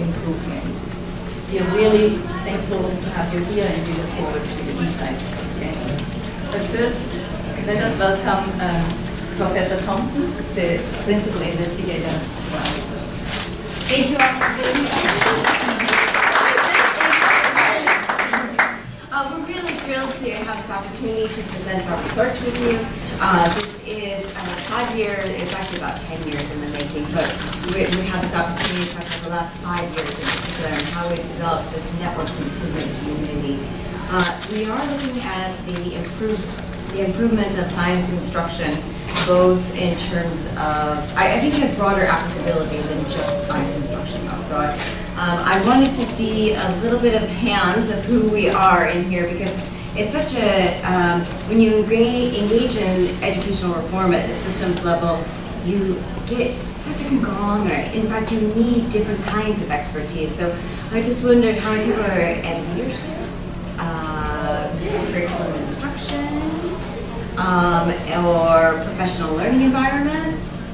improvement. We are really thankful to have you here and we look forward to the insights gained. But first, let us welcome Professor Thompson, the principal investigator. Thank you all for being here. We're really thrilled to have this opportunity to present our research with you. This is 5 years, it's actually about 10 years in the making, but we have this opportunity to talk about the last 5 years in particular and how we've developed this network improvement community. We are looking at the improvement of science instruction, both in terms of, I think it has broader applicability than just science instruction though. So I wanted to see a little bit of hands of who we are in here, because it's such a, when you engage in educational reform at the systems level, you get such a conglomerate. In fact, you need different kinds of expertise. So I just wondered how many people are at leadership, curriculum instruction, or professional learning environments,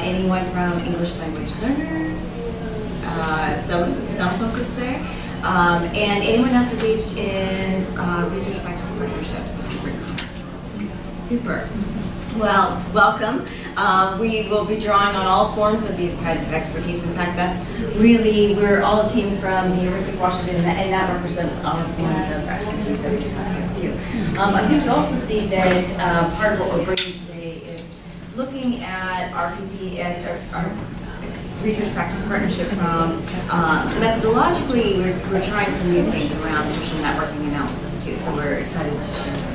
anyone from English language learners, some focus there, and anyone else engaged in research practice partnerships. Super. Well, welcome. We will be drawing on all forms of these kinds of expertise. In fact, that's really, we're all a team from the University of Washington, and that represents all forms of expertise that we do have here too. I think you also see that part of what we're bringing today is looking at RPP, our research practice partnership from methodologically, we're trying some new things around social networking analysis too, so we're excited to share that.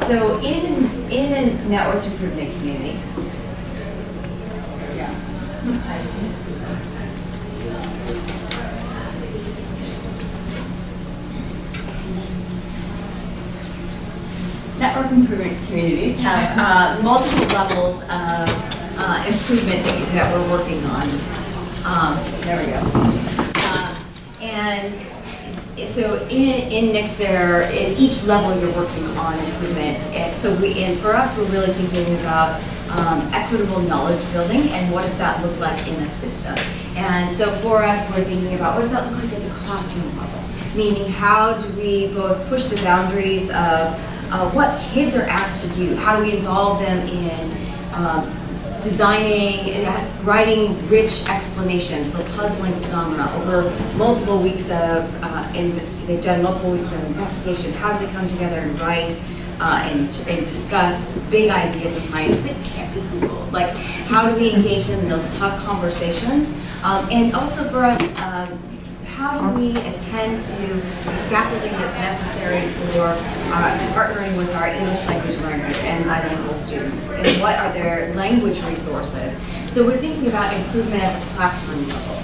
So in a network improvement community, network improvement communities have multiple levels of improvement that we're working on. There we go. And so in NICs, in each level you're working on improvement. And for us, we're really thinking about equitable knowledge building and what does that look like in a system. And so for us, we're thinking about what does that look like at the classroom level, meaning how do we both push the boundaries of what kids are asked to do, how do we involve them in designing, writing rich explanations for puzzling phenomena over multiple weeks of, they've done multiple weeks of investigation. How do they come together and write and discuss big ideas of science that can't be Googled? Like, how do we engage them in those tough conversations? And also for us, how do we attend to the scaffolding that's necessary for partnering with our English language learners and bilingual students? And what are their language resources? So we're thinking about improvement at the classroom level.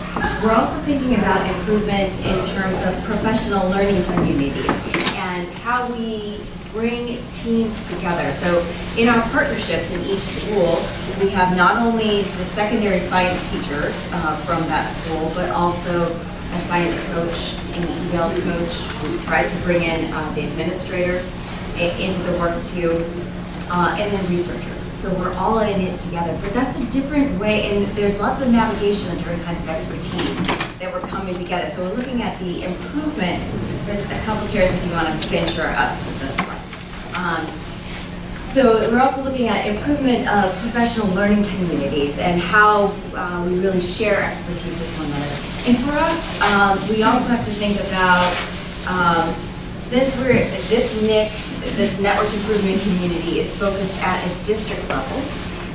We're also thinking about improvement in terms of professional learning communities and how we bring teams together. So in our partnerships in each school, we have not only the secondary science teachers from that school, but also a science coach, an EL coach. We tried to bring in the administrators into the work too, and then researchers. So we're all in it together. But that's a different way, and there's lots of navigation and different kinds of expertise that we're coming together. So we're looking at the improvement. There's a couple chairs if you want to venture up to the front. So we're also looking at improvement of professional learning communities and how we really share expertise with one another. And for us, we also have to think about, since we're this NIC, this network improvement community is focused at a district level,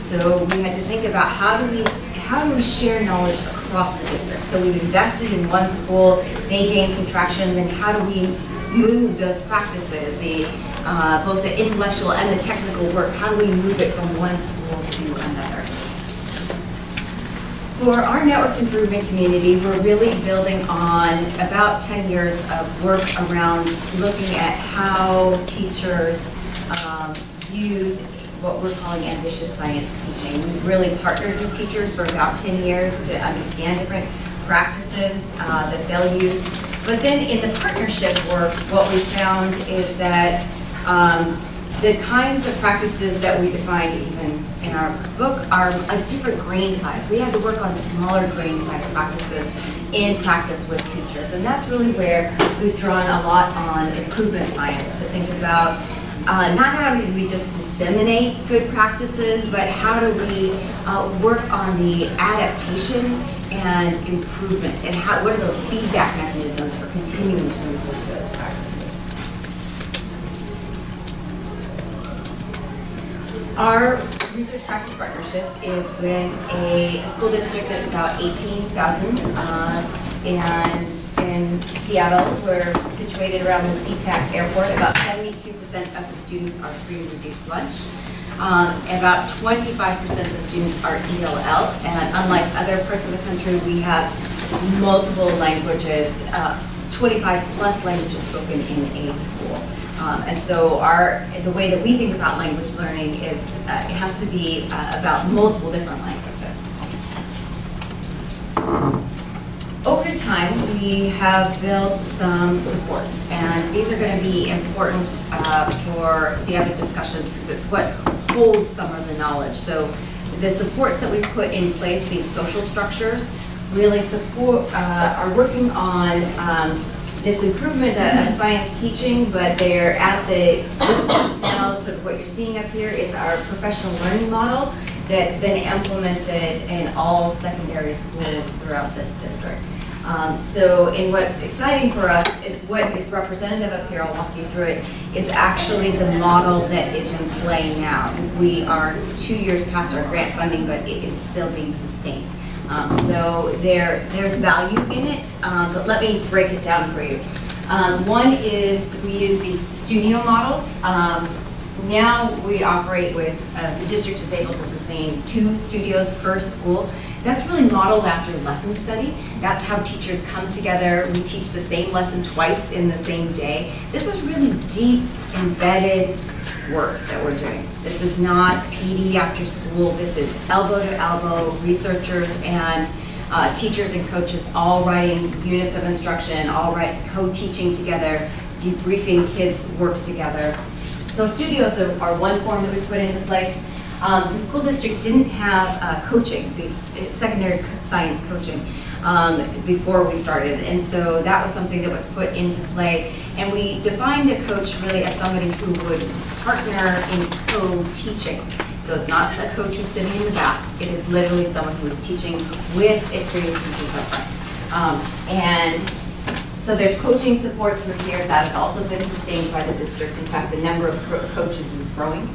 so we had to think about how do we share knowledge across the district. So we've invested in one school, they gain some traction, then how do we move those practices, both the intellectual and the technical work, how do we move it from one school to another? For our network improvement community, we're really building on about 10 years of work around looking at how teachers use what we're calling ambitious science teaching. We've really partnered with teachers for about 10 years to understand different practices that they'll use. But then in the partnership work, what we found is that the kinds of practices that we defined even in our book are a different grain size. We had to work on smaller grain size practices in practice with teachers. And that's really where we've drawn a lot on improvement science to think about not how do we just disseminate good practices, but how do we work on the adaptation and improvement, and what are those feedback mechanisms for continuing to improve those practices. Our research practice partnership is with a school district that's about 18,000, and in Seattle, we're situated around the SeaTac airport. About 72% of the students are free and reduced lunch. About 25% of the students are ELL, and unlike other parts of the country, we have multiple languages, 25 plus languages spoken in a school. And so the way that we think about language learning is it has to be about multiple different languages. Over time, we have built some supports, and these are going to be important for the other discussions because it's what holds some of the knowledge. So the supports that we put in place, these social structures, really support, are working on this improvement of science teaching, but they're at the now, sort of what you're seeing up here is our professional learning model that's been implemented in all secondary schools throughout this district. So what's exciting for us, what is representative up here, I'll walk you through it, is actually the model that is in play now. We are 2 years past our grant funding, but it is still being sustained. So there's value in it, but let me break it down for you. One is we use these studio models. Now we operate with, the district is able to sustain 2 studios per school. That's really modeled after lesson study. That's how teachers come together. We teach the same lesson twice in the same day. This is really deep, embedded work that we're doing. This is not PD after school. This is elbow to elbow, researchers and teachers and coaches all writing units of instruction, all co-teaching together, debriefing kids' work together. So studios are one form that we put into place. The school district didn't have coaching, secondary science coaching, before we started, and so that was something that was put into play. And we defined a coach really as somebody who would partner in co-teaching. So it's not a coach who's sitting in the back. It is literally someone who is teaching with experienced teachers up front. And so there's coaching support through here that has also been sustained by the district. In fact, the number of coaches is growing.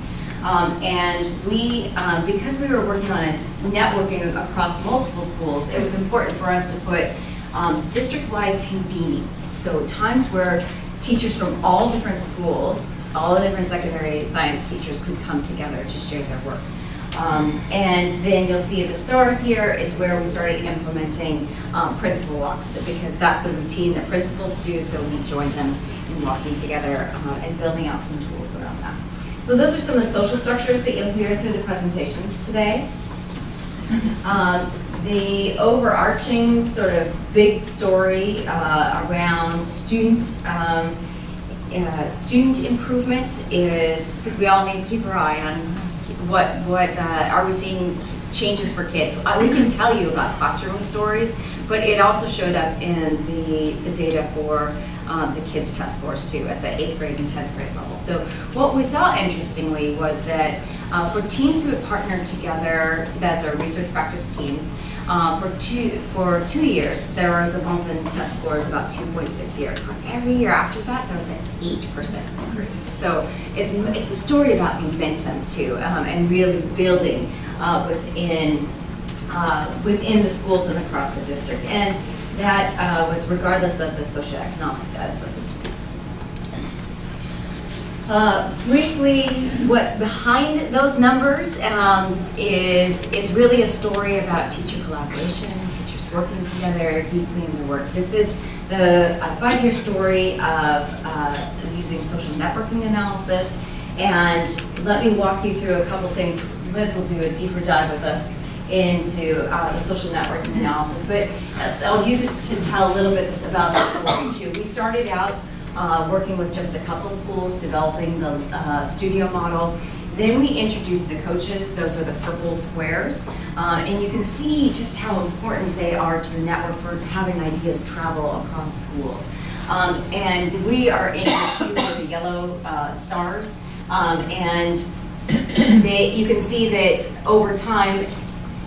And we, because we were working on networking across multiple schools, it was important for us to put district-wide convenings. So times where teachers from all different schools, all the different secondary science teachers could come together to share their work. And then you'll see the stars here is where we started implementing principal walks, because that's a routine that principals do, so we joined them in walking together and building out some tools around that. So those are some of the social structures that you'll hear through the presentations today. The overarching sort of big story around student improvement is, because we all need to keep our eye on what are we seeing changes for kids. We can tell you about classroom stories, but it also showed up in the data for the kids' test scores too at the 8th grade and 10th grade level. So what we saw interestingly was that for teams who had partnered together as our research practice teams, for 2 years, there was a bump in test scores about 2.6 years. Every year after that, there was an 8% increase. So it's a story about momentum too, and really building within the schools and across the district. And that was regardless of the socioeconomic status of the school. Briefly, what's behind those numbers is really a story about teacher collaboration, teachers working together deeply in their work. This is the 5-year story of using social networking analysis. And let me walk you through a couple things. Liz will do a deeper dive with us into the social networking analysis, but I'll use it to tell a little bit about the story too. We started out working with just a couple schools, developing the studio model. Then we introduced the coaches. Those are the purple squares. And you can see just how important they are to the network for having ideas travel across schools. And we are in the queue with the yellow stars. And you can see that over time,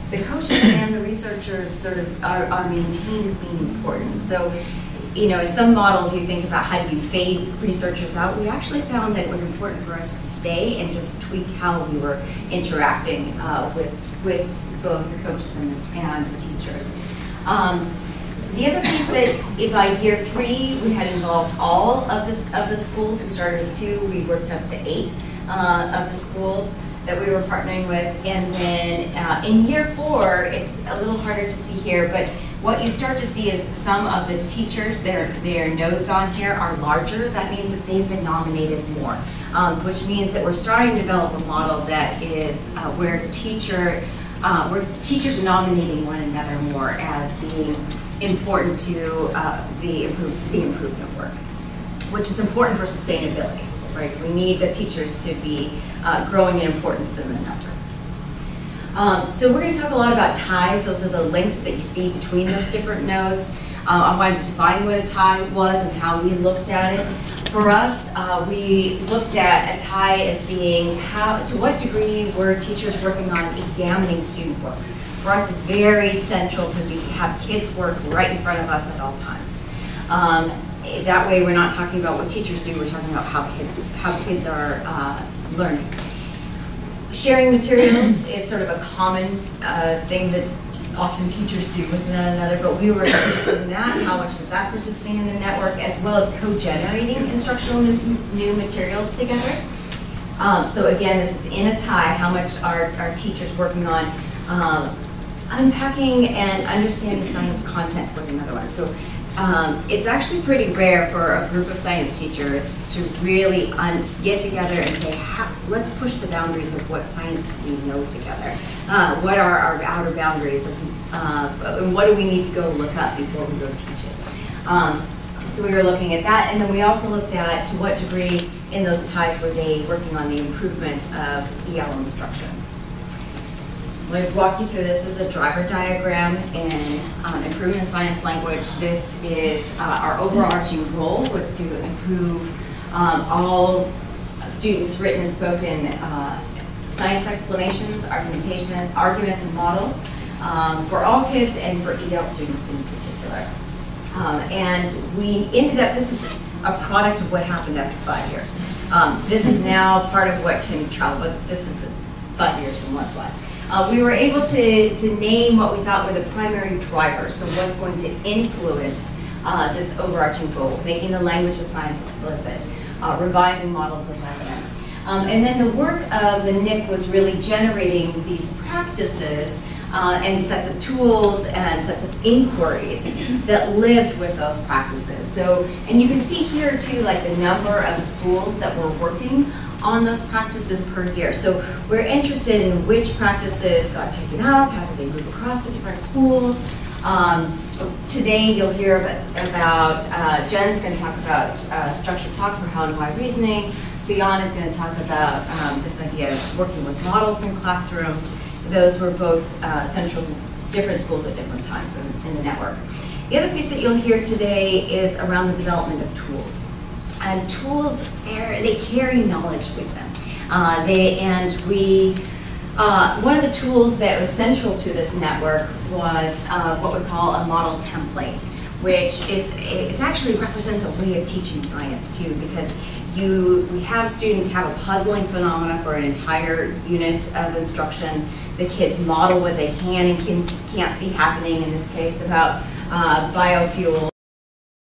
the coaches and the researchers sort of are maintained as being important. So, you know, in some models you think about how do you fade researchers out. We actually found that it was important for us to stay and just tweak how we were interacting with both the coaches and the teachers. The other piece that by year 3 we had involved all of the schools. We started with 2, we worked up to 8 of the schools that we were partnering with, and then in year 4 it's a little harder to see here, but what you start to see is some of the teachers, their nodes on here are larger. That means that they've been nominated more, which means that we're starting to develop a model that is where teachers are nominating one another more as being important to the improvement work, which is important for sustainability, right? We need the teachers to be growing in importance in the network. So we're going to talk a lot about ties. Those are the links that you see between those different nodes. I wanted to define what a tie was and how we looked at it. For us, we looked at a tie as being to what degree were teachers working on examining student work. For us, it's very central to have kids' work right in front of us at all times. That way, we're not talking about what teachers do. We're talking about how kids are learning. Sharing materials is sort of a common thing that often teachers do with one another, but we were interested in that. How much does that persist in the network, as well as co-generating instructional new materials together. So again, this is in a tie. How much are teachers working on unpacking and understanding science content was another one. So it's actually pretty rare for a group of science teachers to really get together and say, let's push the boundaries of what science we know together. What are our outer boundaries, and what do we need to go look up before we go teach it? So we were looking at that, and then we also looked at to what degree in those ties were they working on the improvement of EL instruction. I'm going to walk you through this. This is a driver diagram in improvement in science language. This is our overarching goal was to improve all students' written and spoken science explanations, arguments, and models for all kids and for EL students in particular. And we ended up, this is a product of what happened after 5 years. This is now part of what can travel, but this is 5 years and what's left. We were able to name what we thought were the primary drivers, so what's going to influence this overarching goal, making the language of science explicit, revising models with evidence. And then the work of the NIC was really generating these practices and sets of tools and sets of inquiries that lived with those practices. So, and you can see here too, like the number of schools that were working on those practices per year. So we're interested in which practices got taken up, how did they move across the different schools. Today you'll hear about, Jen's going to talk about structured talk for how and why reasoning. Suyan is going to talk about this idea of working with models in classrooms. Those were both central to different schools at different times in the network. The other piece that you'll hear today is around the development of tools. And tools, they carry knowledge with them. One of the tools that was central to this network was what we call a model template, which it actually represents a way of teaching science too, because we have students have a puzzling phenomena for an entire unit of instruction. The kids model what they can and can't see happening, in this case about biofuels.